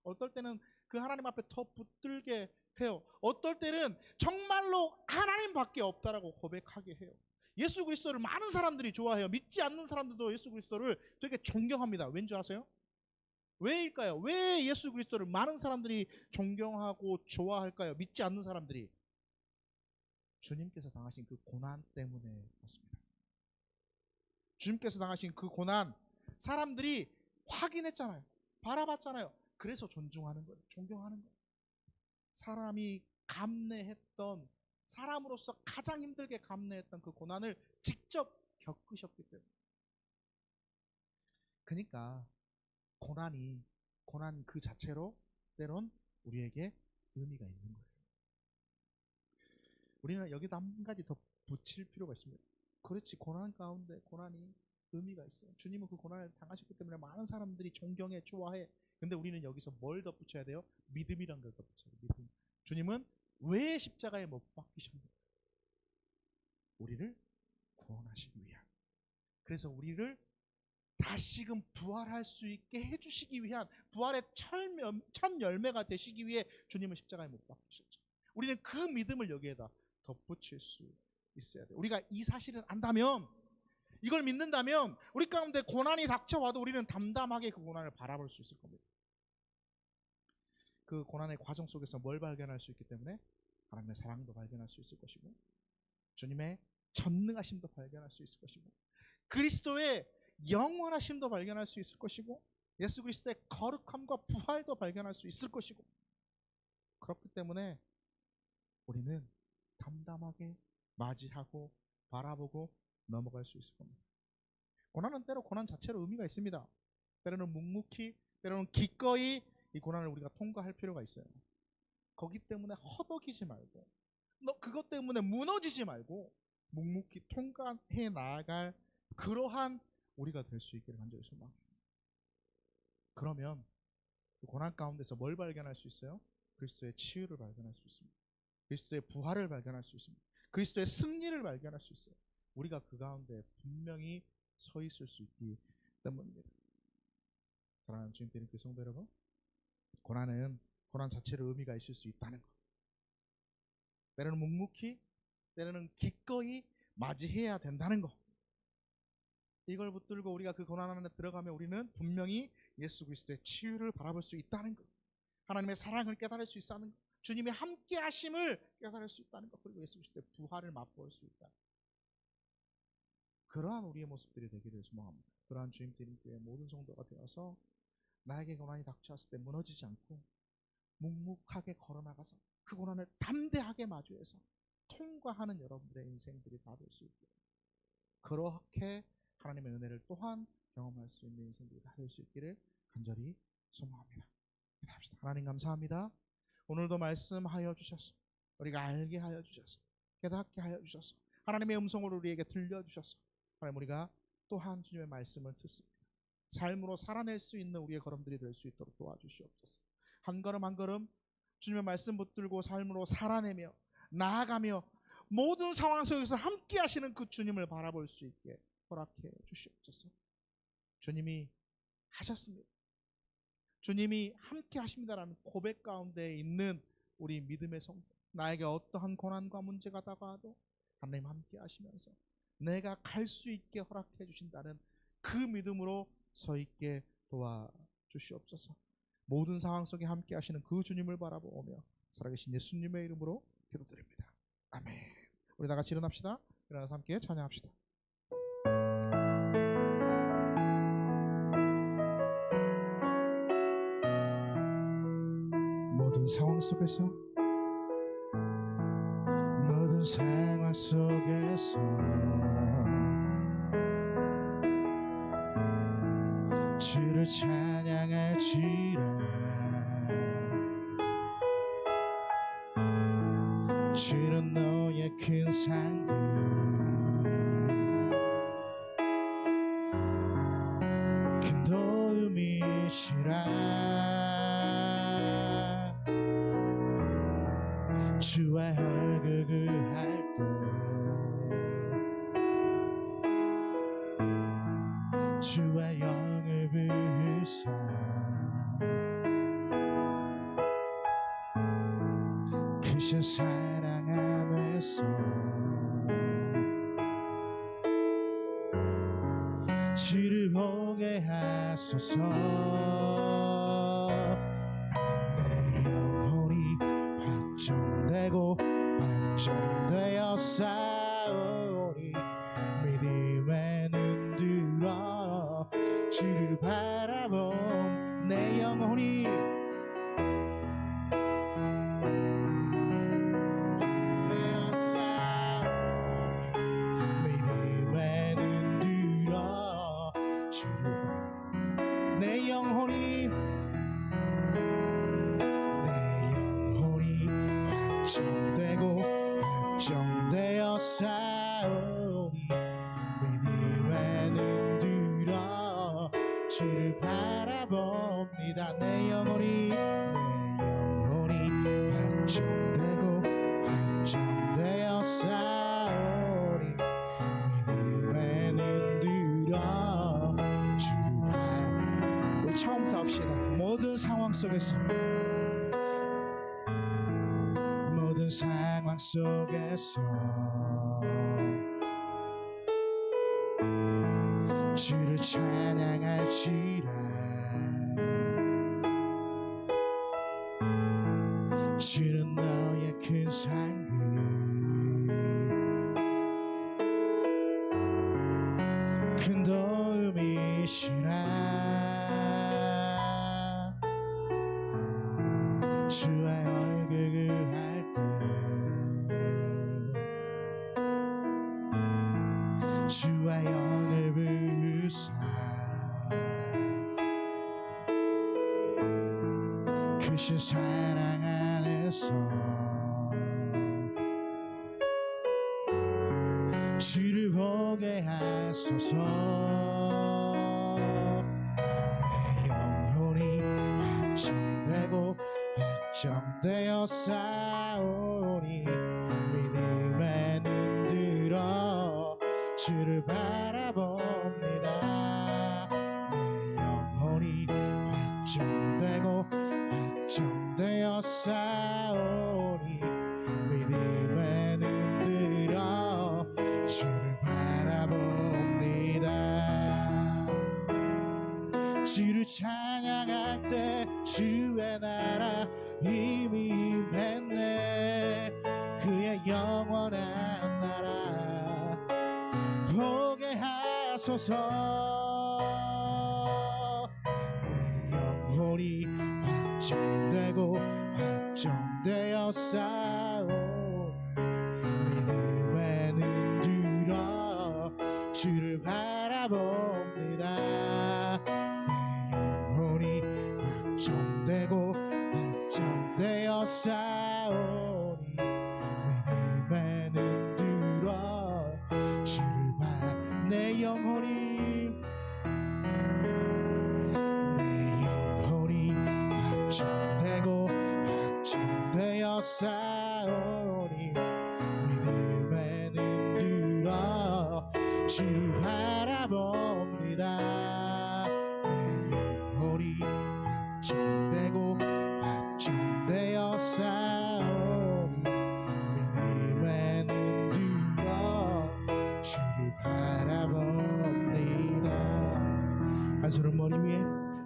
어떨 때는 그 하나님 앞에 더 붙들게 해요. 어떨 때는 정말로 하나님밖에 없다라고 고백하게 해요. 예수 그리스도를 많은 사람들이 좋아해요. 믿지 않는 사람들도 예수 그리스도를 되게 존경합니다. 왠지 아세요? 왜일까요? 왜 예수 그리스도를 많은 사람들이 존경하고 좋아할까요? 믿지 않는 사람들이. 주님께서 당하신 그 고난 때문에 그렇습니다. 주님께서 당하신 그 고난, 사람들이 확인했잖아요. 바라봤잖아요. 그래서 존중하는 거예요. 존경하는 거예요. 사람이 감내했던, 사람으로서 가장 힘들게 감내했던 그 고난을 직접 겪으셨기 때문에. 그러니까 고난 그 자체로 때론 우리에게 의미가 있는 거예요. 우리는 여기다 한 가지 더 붙일 필요가 있습니다. 그렇지, 고난 가운데 고난이 의미가 있어요. 주님은 그 고난을 당하셨기 때문에 많은 사람들이 존경해, 좋아해. 근데 우리는 여기서 뭘 덧붙여야 돼요? 믿음이란 걸 덧붙여야 돼요. 믿음. 주님은 왜 십자가에 못 박히셨는가? 우리를 구원하시기 위한. 그래서 우리를 다시금 부활할 수 있게 해주시기 위한, 부활의 첫 열매가 되시기 위해 주님은 십자가에 못 박히셨죠. 우리는 그 믿음을 여기에다 덧붙일 수 있어야 돼요. 우리가 이 사실을 안다면, 이걸 믿는다면 우리 가운데 고난이 닥쳐와도 우리는 담담하게 그 고난을 바라볼 수 있을 겁니다. 그 고난의 과정 속에서 뭘 발견할 수 있기 때문에 하나님의 사랑도 발견할 수 있을 것이고, 주님의 전능하심도 발견할 수 있을 것이고, 그리스도의 영원하심도 발견할 수 있을 것이고, 예수 그리스도의 거룩함과 부활도 발견할 수 있을 것이고, 그렇기 때문에 우리는 담담하게 맞이하고 바라보고 넘어갈 수 있을 겁니다. 고난은 때로 고난 자체로 의미가 있습니다. 때로는 묵묵히, 때로는 기꺼이 이 고난을 우리가 통과할 필요가 있어요. 거기 때문에 허덕이지 말고, 그것 때문에 무너지지 말고 묵묵히 통과해 나아갈 그러한 우리가 될 수 있기를 간절히 소망합니다. 그러면 그 고난 가운데서 뭘 발견할 수 있어요? 그리스도의 치유를 발견할 수 있습니다. 그리스도의 부활을 발견할 수 있습니다. 그리스도의 승리를 발견할 수 있어요. 우리가 그 가운데 분명히 서 있을 수 있기 때문입니다. 사랑하는 주님께 성도 여러분, 고난 자체로 의미가 있을 수 있다는 것, 때로는 묵묵히, 때로는 기꺼이 맞이해야 된다는 것, 이걸 붙들고 우리가 그 고난 안에 들어가면 우리는 분명히 예수 그리스도의 치유를 바라볼 수 있다는 것, 하나님의 사랑을 깨달을 수 있다는 것, 주님의 함께 하심을 깨달을 수 있다는 것, 그리고 예수 그리스도의 부활을 맛볼 수 있다. 그러한 우리의 모습들이 되기를 소망합니다. 그러한 주님께 교회 모든 성도가 되어서 나에게 고난이 닥쳐왔을 때 무너지지 않고 묵묵하게 걸어나가서 그 고난을 담대하게 마주해서 통과하는 여러분들의 인생들이 다 될 수 있기를, 그렇게 하나님의 은혜를 또한 경험할 수 있는 인생들이 다 될 수 있기를 간절히 소망합니다. 기도합시다. 하나님 감사합니다. 오늘도 말씀하여 주셔서 우리가 알게 하여 주셔서 깨닫게 하여 주셔서 하나님의 음성을 우리에게 들려주셔서 하나님 우리가 또한 주님의 말씀을 듣습니다. 삶으로 살아낼 수 있는 우리의 걸음들이 될 수 있도록 도와주시옵소서. 한 걸음 한 걸음 주님의 말씀 붙들고 삶으로 살아내며 나아가며 모든 상황 속에서 함께 하시는 그 주님을 바라볼 수 있게 허락해 주시옵소서. 주님이 하셨습니다. 주님이 함께 하십니다라는 고백 가운데 있는 우리 믿음의 성도, 나에게 어떠한 고난과 문제가 다가와도 하나님 함께 하시면서 내가 갈 수 있게 허락해 주신다는 그 믿음으로 서 있게 도와주시옵소서. 모든 상황 속에 함께 하시는 그 주님을 바라보며 살아계신 예수님의 이름으로 기도드립니다. 아멘. 우리 다 같이 일어납시다. 일어나서 함께 찬양합시다. 모든 상황 속에서 모든 상황 속에서 주를 찬양할지라. 주는 너의 큰 상급, 큰 도움이시라. 주와 얼극을 할 때 주와 영을 부으사 크신 사랑 안에서 주를 보게 하소서. 내 영혼이 확정되고 확정되어 싸우니 믿음에 눈 들어 주를 바라본 내 영혼이 확정되고 확정되어 싸우니 믿음에 눈 들어 주를 바라봅니다. 내 영혼이 확정되고 확정되어 싸우니 믿음에 눈 들어 주를 바라봅니다. 우리 처음부터 합시다. 모든 상황 속에서 모든 상황 속에서 주를 찬양할지라. 주는 너의 큰 상급, 큰 도움이시라. 주와 얼극을 할 때 주와 영을 부으사 크신 사랑 안에서 주를 보게 하소서. 내 영혼이 확정되고 확정되어 싸우니 믿음에 눈 들어 주를 바라봅니다. 내 영혼이 확정되고 확정되어 싸우니 믿음에 눈 들어 주를 바라봅니다. 주를 찬양할 때 주의 나라 이미 임했네. 그의 영원한 나라 보게 하소서. 내 영혼이 확정되고 확정되어 싸우니 믿음에 눈 들어 주를 바라봅니다. 내 영혼이 확정되고 확정되어 싸우니 믿음에 눈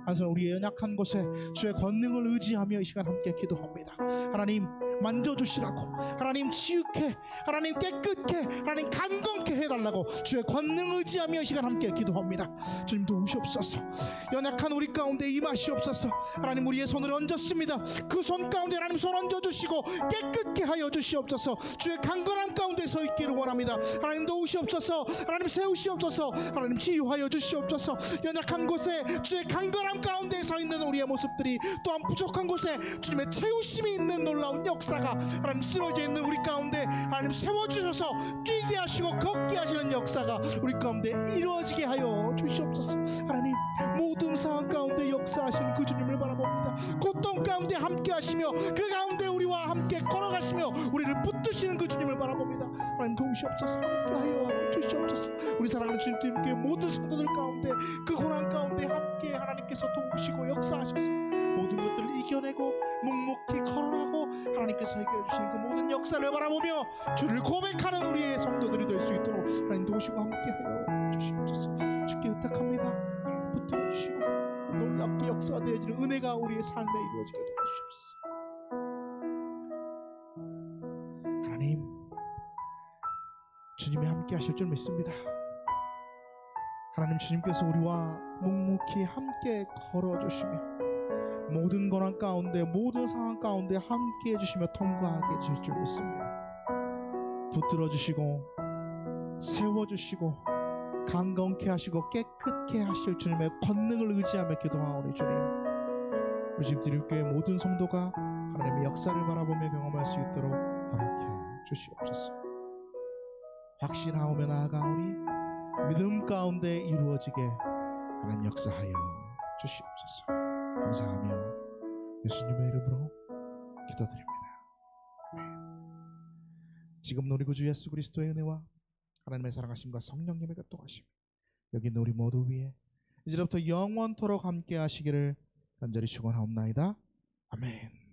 안선 우리의 연약한 곳에 주의 권능을 의지하며 이 시간 함께 기도합니다. 하나님 만져주시라고, 하나님 치유케, 하나님 깨끗게, 하나님 강건케 해달라고 주의 권능을 의지하며 이 시간 함께 기도합니다. 주님 도우시옵소서. 연약한 우리 가운데 임하시옵소서. 하나님 우리의 손을 얹었습니다. 그 손 가운데 하나님 손 얹어주시고 깨끗게 하여 주시옵소서. 주의 강건함 가운데 서 있기를 원합니다. 하나님 도우시옵소서. 하나님 세우시옵소서. 하나님 치유하여 주시옵소서. 연약한 곳에 주의 강건함 가운데 서 있는 우리의 모습들이, 또한 부족한 곳에 주님의 채우심이 있는 놀라운 역사가 하나님 쓰러져 있는 우리 가운데 하나님 세워주셔서 뛰게 하시고 걷게 하시는 역사가 우리 가운데 이루어지게 하여 주시옵소서. 하나님 모든 상황 가운데 역사하시는 그 주님을 바라봅니다. 고통 가운데 함께 하시며 그 가운데 우리와 함께 걸어가시며 우리를 붙드시는 그 주님을 바라봅니다. 하나님 도우시옵소서. 함께하여 주시옵소서. 우리 사랑하는 주님께 모든 성도들 가운데 그 고난 가운데 함께 하나님께서 도우시고 역사하셔서 모든 것들을 이겨내고 묵묵히 걸어가고 하나님께서 해결해 주시는 그 모든 역사를 바라보며 주를 고백하는 우리의 성도들이 될 수 있도록 하나님 도우시고 함께하여 주시옵소서. 주께 의탁합니다. 하나님 붙들어 주시고 놀랍게 역사되어지는 은혜가 우리의 삶에 이루어지게 도와주시옵소서. 하나님 주님이 함께 하실 줄 믿습니다. 하나님 주님께서 우리와 묵묵히 함께 걸어주시며 모든 고난 가운데 모든 상황 가운데 함께 해주시며 통과하게 해주실 줄 믿습니다. 붙들어 주시고 세워주시고 강건케 하시고 깨끗게 하실 주님의 권능을 의지하며 기도하오니 주님, 우리 집 드림교회 모든 성도가 하나님의 역사를 바라보며 경험할 수 있도록 허락해 주시옵소서. 확신하오며 나아가오니 믿음 가운데 이루어지게 하나님 역사하여 주시옵소서. 감사하며 예수님의 이름으로 기도드립니다. 지금 우리 구주 예수 그리스도의 은혜와 하나님의 사랑하심과 성령님의 교통하심 여기 있는 우리 모두 위에 이제부터 영원토록 함께 하시기를 간절히 축원하옵나이다. 아멘.